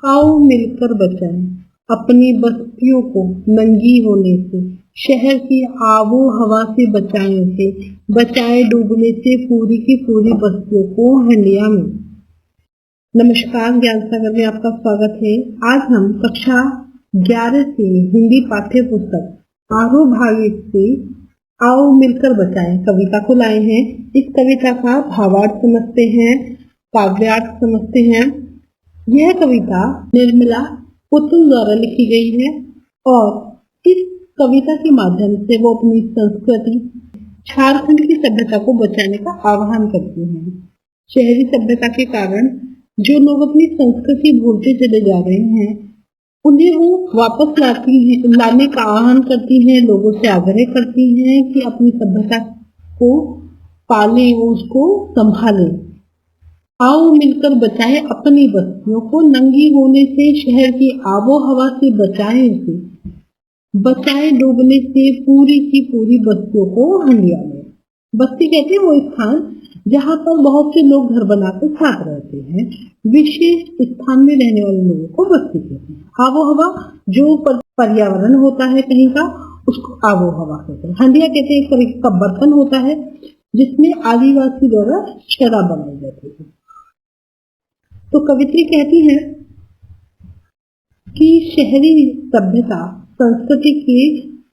आओ मिलकर बचाएं अपनी बस्तियों को नंगी होने से, शहर की आबो हवा से बचाएं उसे, बचाएं डूबने से पूरी की पूरी बस्तियों को हंडिया में। नमस्कार, ज्ञान सागर में आपका स्वागत है। आज हम कक्षा 11 से हिंदी पाठ्य पुस्तक आरोह भाग 1 से आओ मिलकर बचाएं कविता को लाए हैं। इस कविता का भावार्थ समझते हैं, काव्यार्थ समझते हैं। यह कविता निर्मला पुतुल द्वारा लिखी गई है और इस कविता के माध्यम से वो अपनी संस्कृति झारखंड की सभ्यता को बचाने का आह्वान करती हैं। शहरी सभ्यता के कारण जो लोग अपनी संस्कृति भूलते चले जा रहे हैं, उन्हें वो वापस लाने का आह्वान करती हैं, लोगों से आग्रह करती हैं कि अपनी सभ्यता को पालें, उसको संभालें। आओ मिलकर बचाएं अपनी बस्तियों को नंगी होने से, शहर की आबो हवा से बचाएं उसे, बचाएं डूबने से पूरी की पूरी बस्तियों को हंडिया में। बस्ती कहते हैं वो स्थान जहाँ पर बहुत से लोग घर बनाकर साथ रहते हैं। विशेष स्थान में रहने वाले लोगों को बस्ती कहते हैं। आबो हवा जो पर्यावरण होता है कहीं का, उसको आबो हवा कहते हैं। हंडिया कहते हैं एक तरीके का बर्तन होता है जिसमें आदिवासी द्वारा शराब बनाई जाती है। तो कवित्री कहती है कि शहरी सभ्यता संस्कृति के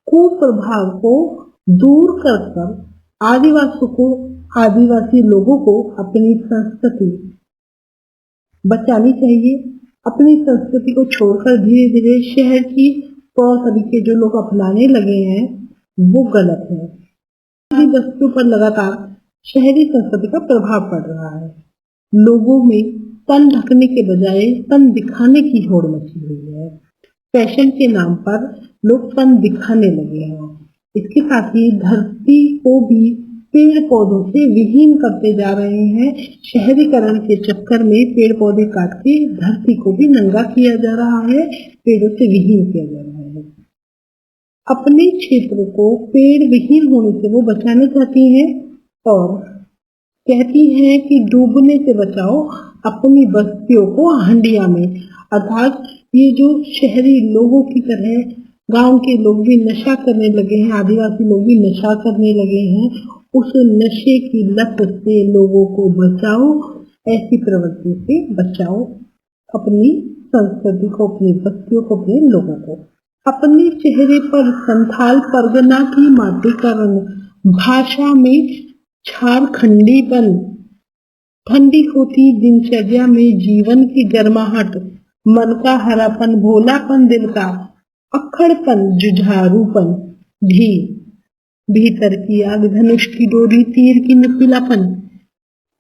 कुप्रभाव को दूर कर आदिवासी लोगों को अपनी संस्कृति बचानी चाहिए। अपनी संस्कृति को छोड़कर धीरे धीरे शहर की तौर तरीके जो लोग अपनाने लगे हैं वो गलत है। बस्तियों पर लगातार शहरी संस्कृति का प्रभाव पड़ रहा है। लोगों में तन ढकने के बजाय तन दिखाने की होड़ मची हुई है। फैशन के नाम पर लोग तन दिखाने लगे हैं। इसके साथ ही धरती को भी पेड़ पौधों से विहीन करते जा रहे हैं। शहरीकरण के चक्कर में पेड़ पौधे काट के धरती को भी नंगा किया जा रहा है, पेड़ों से विहीन किया जा रहा है। अपने क्षेत्र को पेड़ विहीन होने से वो बचाना चाहती हैं और कहती हैं कि डूबने से बचाओ अपनी बस्तियों को हंडिया में। अर्थात ये जो शहरी लोगों की तरह गांव के लोग भी नशा करने लगे हैं, आदिवासी लोग भी नशा करने लगे हैं, उस नशे की लत से लोगों को बचाओ, ऐसी प्रवृत्ति से बचाओ अपनी संस्कृति को, अपनी बस्तियों को, अपने लोगों को। अपने चेहरे पर संथाल परगना की माटी का रंग, भाषा में झारखंडीपन, ठंडी होती दिनचर्या में जीवन की गर्माहट, मन का हरापन, भोलापन दिल का, अक्खड़पन, जुझारूपन, भीतर की आग, धनुष की डोरी, तीर की नुकीलापन,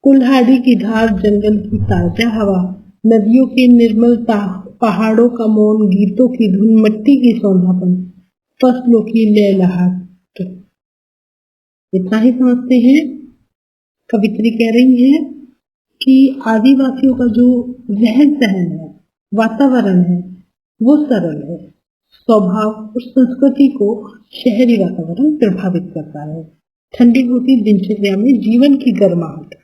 कुल्हाड़ी की धार, जंगल की ताजा हवा, नदियों की निर्मलता, पहाड़ों का मौन, गीतों की धुन, मिट्टी की सौंधापन, फसलों की लहलहाट। इतना ही समझते हैं। कवित्री कह रही है कि आदिवासियों का जो रहन सहन है, वातावरण है, वो सरल है। स्वभाव और संस्कृति को शहरी वातावरण प्रभावित करता है। ठंडी होती दिनचर्या में जीवन की गर्माहट।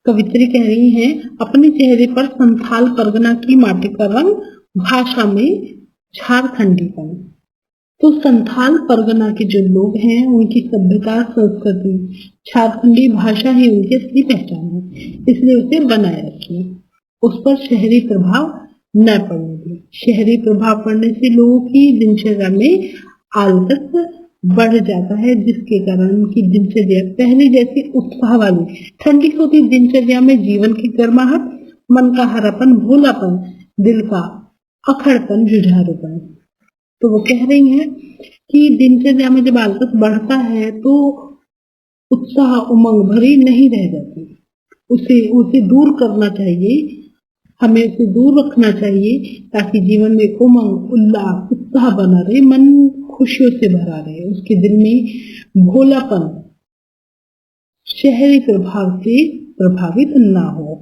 कवित्री कह रही है अपने चेहरे पर संथाल परगना की माटी का रंग, भाषा में झारखंडीपन। तो संथाल परगना के जो लोग हैं उनकी सभ्यता, संस्कृति, झारखंडी भाषा ही उनकी असली पहचान है, इसलिए उसे बनाए रखिए। उस पर शहरी प्रभाव न पड़ने दें। शहरी प्रभाव पड़ने से लोगों की दिनचर्या में आलस बढ़ जाता है, जिसके कारण उनकी दिनचर्या पहले जैसी उत्साह वाली, ठंडी होती दिनचर्या में जीवन की गर्माहट, मन का हरापन, भोलापन, दिल का अखड़पन, जुझारूपन। तो वो कह रही हैं कि दिनचर्या में जब आलस बढ़ता है तो उत्साह उमंग भरी नहीं रह जाती। उसे दूर करना चाहिए, हमें उसे दूर रखना चाहिए ताकि जीवन में उमंग, उल्लास, उत्साह बना रहे, मन खुशियों से भरा रहे, उसके दिल में भोलापन शहरी प्रभाव से प्रभावित ना हो।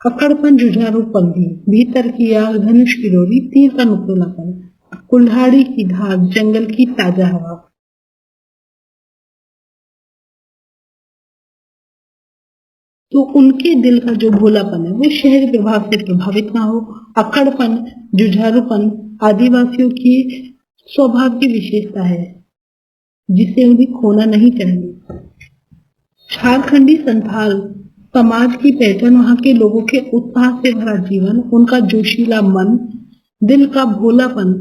अकड़पन, जुझारूपन, भीतर की आग, धनुष की डोरी, तीर का नुकीलापन, कुल्हाड़ी की धार, जंगल की ताजा हवा। तो उनके दिल का जो भोलापन है वो शहरी प्रभाव से प्रभावित ना हो। अक्कड़पन, जुझारूपन आदिवासियों की स्वभाव की विशेषता है जिसे उन्हें खोना नहीं चाहिए। झारखंडी संथाल समाज की पहचान वहां के लोगों के उत्साह से भरा जीवन, उनका जोशीला मन, दिल का भोलापन,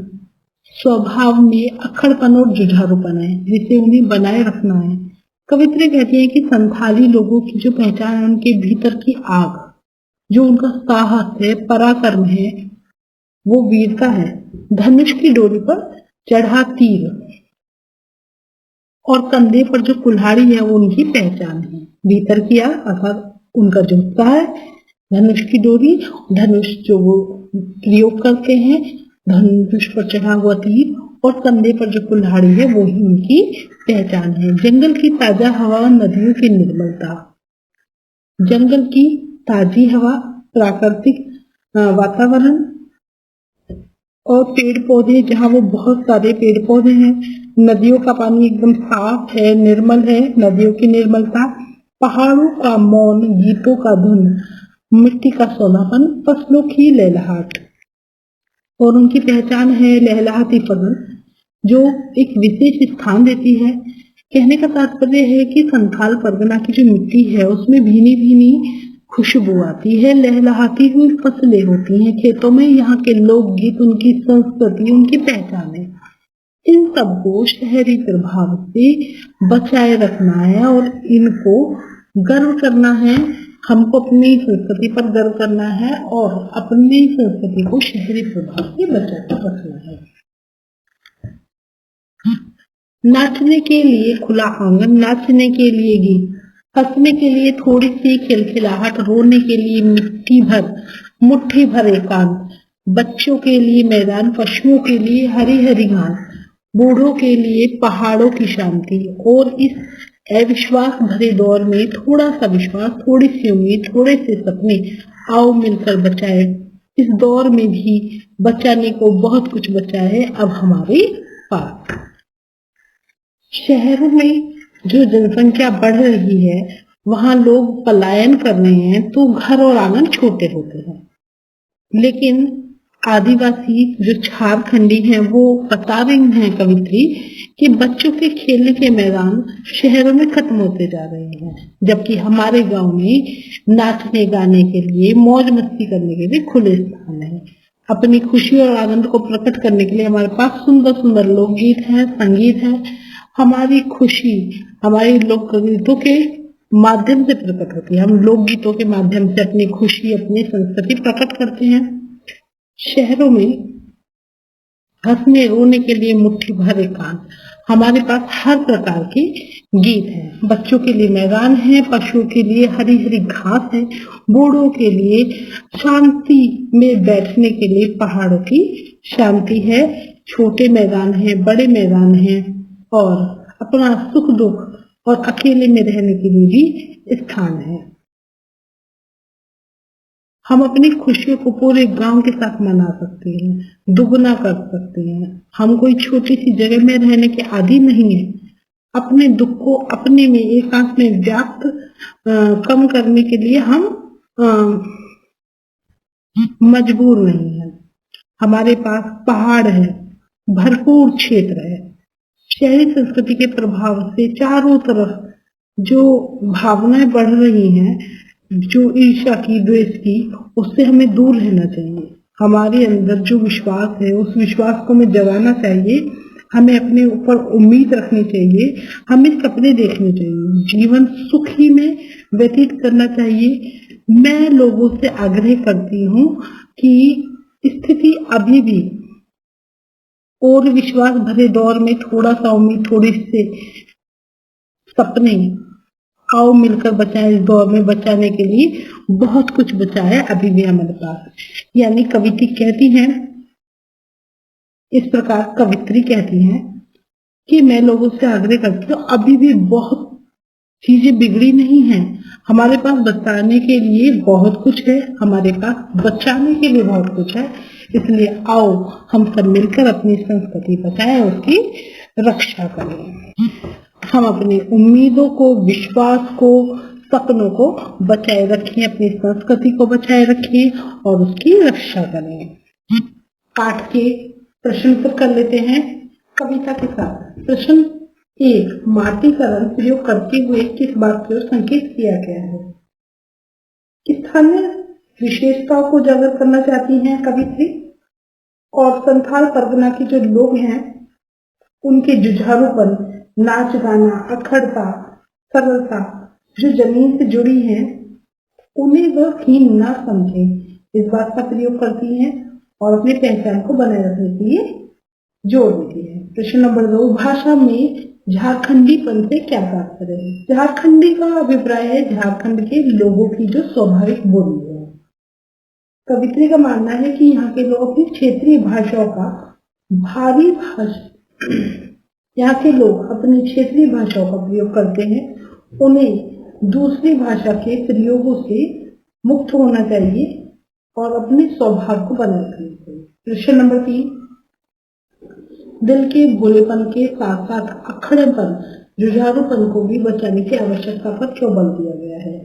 स्वभाव में अक्खड़पन और जुझारूपन है जिसे उन्हें बनाए रखना है। कवित्री कहती है कि संथाली लोगों की जो पहचान है उनके भीतर की आग, जो उनका साहस है, पराक्रम है, वो वीरता है। धनुष की डोरी पर चढ़ा तीर और कंधे पर जो कुल्हाड़ी है वो उनकी पहचान है। भीतर की आग अर्थात उनका जो उत्साह है, धनुष की डोरी, धनुष जो वो प्रयोग करते हैं, धनुष पर चढ़ा हुआ तीर और कंधे पर जो कुल्हाड़ी है वो ही उनकी पहचान है। जंगल की ताजा हवा, नदियों की निर्मलता, जंगल की ताजी हवा, प्राकृतिक वातावरण और पेड़ पौधे, जहाँ वो बहुत सारे पेड़ पौधे हैं, नदियों का पानी एकदम साफ है, निर्मल है, नदियों की निर्मलता, पहाड़ों का मौन, गीतों का धुन, मिट्टी का सोनापन, फसलों की लहलहाट और उनकी पहचान है लहलहाती फसल जो एक विशेष स्थान देती है। कहने का तात्पर्य है कि संथाल परगना की जो मिट्टी है उसमें भीनी भीनी खुशबू आती है, लहलहाती हुई फसलें होती हैं खेतों में, यहाँ के लोकगीत, उनकी संस्कृति, उनकी पहचान है। इन सबको शहरी प्रभाव से बचाए रखना है और इनको गर्व करना है। हमको अपनी संस्कृति पर गर्व करना है और अपनी संस्कृति को शहरी प्रभाव से बचा कर रखना है। नाचने के लिए खुला आंगन, नाचने के लिए गीत, हंसने के लिए थोड़ी सी खिलखिलाहट, रोने के लिए मुट्ठी भर एकांत, बच्चों के लिए मैदान, पशुओं के लिए हरी हरी घास, बूढ़ों के लिए पहाड़ों की शांति। और इस अविश्वास भरे दौर में थोड़ा सा विश्वास, थोड़ी सी उम्मीद, थोड़े से सपने, आओ मिलकर बचाए। इस दौर में भी बचाने को बहुत कुछ बचा है अब हमारे पास। शहरों में जो जनसंख्या बढ़ रही है वहां लोग पलायन कर रहे हैं तो घर और आंगन छोटे होते हैं, लेकिन आदिवासी जो झारखंडी हैं वो बता रही हैं कवित्री कि बच्चों के खेलने के मैदान शहरों में खत्म होते जा रहे हैं, जबकि हमारे गांव में नाचने गाने के लिए, मौज मस्ती करने के लिए खुले स्थान है। अपनी खुशी और आनंद को प्रकट करने के लिए हमारे पास सुंदर सुंदर लोकगीत है, संगीत है। हमारी खुशी हमारे लोकगीतों के माध्यम से प्रकट होती है। हम लोकगीतों के माध्यम से अपनी खुशी, अपनी संस्कृति प्रकट करते हैं। शहरों में हंसने रोने के लिए मुट्ठी भर एकांत, हमारे पास हर प्रकार के गीत हैं। बच्चों के लिए मैदान है, पशुओं के लिए हरी हरी घास है, बूढ़ों के लिए शांति में बैठने के लिए पहाड़ों की शांति है। छोटे मैदान है, बड़े मैदान है और अपना सुख दुख और अकेले में रहने के लिए भी स्थान है। हम अपनी खुशियों को पूरे गांव के साथ मना सकते हैं, दुगना कर सकते हैं। हम कोई छोटी सी जगह में रहने के आदी नहीं है। अपने दुख को अपने में एकांत में व्याप्त कम करने के लिए हम मजबूर नहीं है। हमारे पास पहाड़ है, भरपूर क्षेत्र है। शहरी संस्कृति के प्रभाव से चारों तरफ जो भावनाएं बढ़ रही हैं, जो ईर्ष्या की, द्वेष की, उससे हमें दूर रहना चाहिए। हमारे अंदर जो विश्वास है उस विश्वास को हमें जगाना चाहिए। हमें अपने ऊपर उम्मीद रखनी चाहिए, हमें सपने देखने चाहिए, जीवन सुखी में व्यतीत करना चाहिए। मैं लोगों से आग्रह करती हूँ कि स्थिति अभी भी और विश्वास भरे दौर में थोड़ा सा उम्मीद, थोड़ी से सपने, आओ मिलकर बचाएं। इस दौर में बचाने के लिए बहुत कुछ बचा है अभी भी हमारे पास। यानी कवित्री कहती हैं, इस प्रकार कवित्री कहती हैं कि मैं लोगों से आग्रह करती हूँ, अभी भी बहुत चीजें बिगड़ी नहीं हैं। हमारे पास बताने के लिए बहुत कुछ है, हमारे पास बचाने के लिए बहुत कुछ है। इसलिए आओ हम सब मिलकर अपनी संस्कृति बचाएं, उसकी रक्षा करें। हम अपनी उम्मीदों को, विश्वास को सपनों को बचाए रखें, अपनी संस्कृति को बचाए रखें और उसकी रक्षा करें। पाठ के प्रश्न उत्तर कर लेते हैं कविता के साथ। प्रश्न 1, माटीकरण प्रयोग करते हुए किस बात की ओर संकेत किया गया है? स्थानीय विशेषताओं को उजागर करना चाहती हैं कवित्री और संथाल परगना के जो लोग हैं उनके जुझारूपन, नाच गाना, अखड़ता, सरलता जो जमीन से जुड़ी है उन्हें वह हीन ना समझे, इस बात का प्रयोग करती हैं और अपनी पहचान को बनाए रखने के लिए जोर देती है। प्रश्न नंबर 2, भाषा में झारखंडीपन से क्या तात्पर्य है? झारखंडी का अभिप्राय है झारखंड के लोगों की जो स्वाभाविक बोली है। कवित्री का मानना है कि यहाँ के लोग अपनी क्षेत्रीय भाषाओं का यहाँ के लोग अपनी क्षेत्रीय भाषाओं का प्रयोग करते हैं, उन्हें दूसरी भाषा के प्रयोगों से मुक्त होना चाहिए और अपने स्वभाव को बनाए रखना चाहिए। प्रश्न नंबर 3, दिल के भोलेपन के साथ साथ अखड़ेपन, जुझारूपन को भी बचाने की आवश्यकता पर क्यों बल दिया गया है?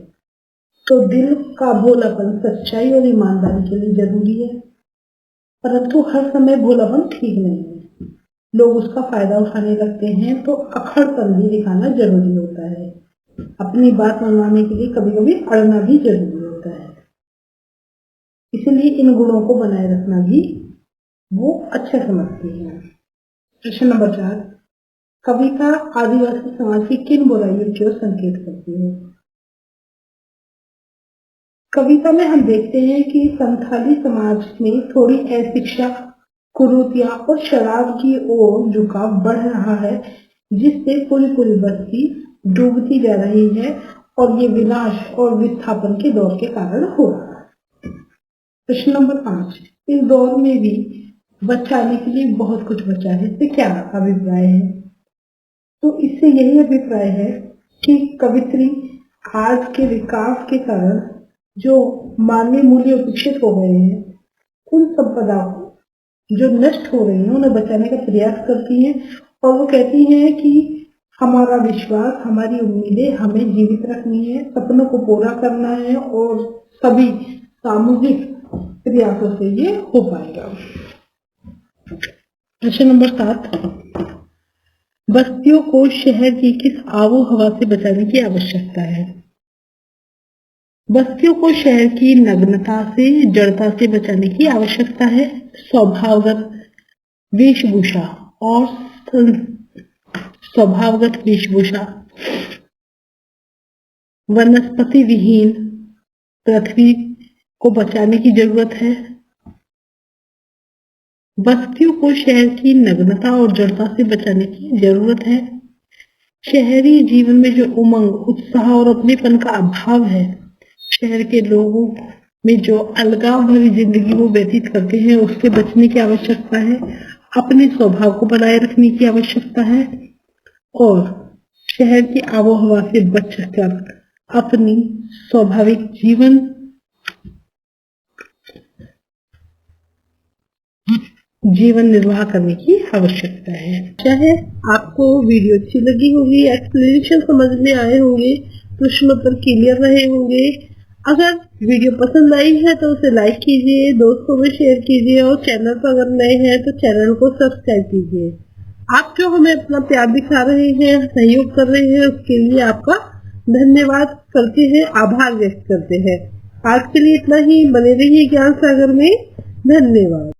तो दिल का भोलापन सच्चाई और ईमानदारी के लिए जरूरी है, परंतु हर समय भोलापन ठीक नहीं है। लोग उसका फायदा उठाने लगते हैं तो अखड़पन भी दिखाना जरूरी होता है। अपनी बात मनवाने के लिए कभी कभी अड़ना भी जरूरी होता है, इसलिए इन गुणों को बनाए रखना भी वो अच्छा समझती है। प्रश्न नंबर 4, कविता आदिवासी समाज की किन बुराइयों की ओर संकेत करती है? कविता में हम देखते हैं कि संथाली समाज में थोड़ी अशिक्षा, कुरीतियां और शराब की ओर झुकाव बढ़ रहा है, जिससे पूरी बस्ती डूबती जा रही है और ये विनाश और विस्थापन के दौर के कारण हो रहा है। प्रश्न नंबर 5, इस दौर में भी बचाने के लिए बहुत कुछ बचा है, इससे क्या अभिप्राय है? तो इससे यही अभिप्राय है कि कवित्री आज के विकास के कारण जो मानवीय मूल्य उपेक्षित हो गए हैं, उन संपदा को जो नष्ट हो रही है उन्हें बचाने का प्रयास करती हैं और वो कहती हैं कि हमारा विश्वास, हमारी उम्मीदें हमें जीवित रखनी है, सपनों को पूरा करना है और सभी सामूहिक प्रयासों से ये हो पाएगा। प्रश्न नंबर 7, बस्तियों को शहर की किस आबो हवा से बचाने की आवश्यकता है? बस्तियों को शहर की नग्नता से, जड़ता से बचाने की आवश्यकता है। स्वभावगत वेशभूषा और स्वभावगत वेशभूषा, वनस्पति विहीन पृथ्वी को बचाने की जरूरत है। बस्तियों को शहर की नग्नता और जड़ता से बचाने की जरूरत है। शहरी जीवन में जो उमंग, उत्साह और अपनेपन का अभाव है, शहर के लोगों में जो अलगाव भरी जिंदगी वो व्यतीत करते हैं, उससे बचने की आवश्यकता है। अपने स्वभाव को बनाए रखने की आवश्यकता है और शहर की आबोहवा से बचकर अपनी स्वाभाविक जीवन निर्वाह करने की आवश्यकता है। चाहे आपको वीडियो अच्छी लगी होगी, एक्सप्लेनेशन समझ में आए होंगे, प्रश्न उत्तर क्लियर रहे होंगे। अगर वीडियो पसंद आई है तो उसे लाइक कीजिए, दोस्तों में शेयर कीजिए और चैनल पर अगर नए हैं तो चैनल को सब्सक्राइब कीजिए। आप जो हमें अपना प्यार दिखा रहे हैं, सहयोग कर रहे हैं, उसके लिए आपका धन्यवाद करते हैं, आभार व्यक्त करते हैं। आज के लिए इतना ही। बने रहिए ज्ञान सागर में। धन्यवाद।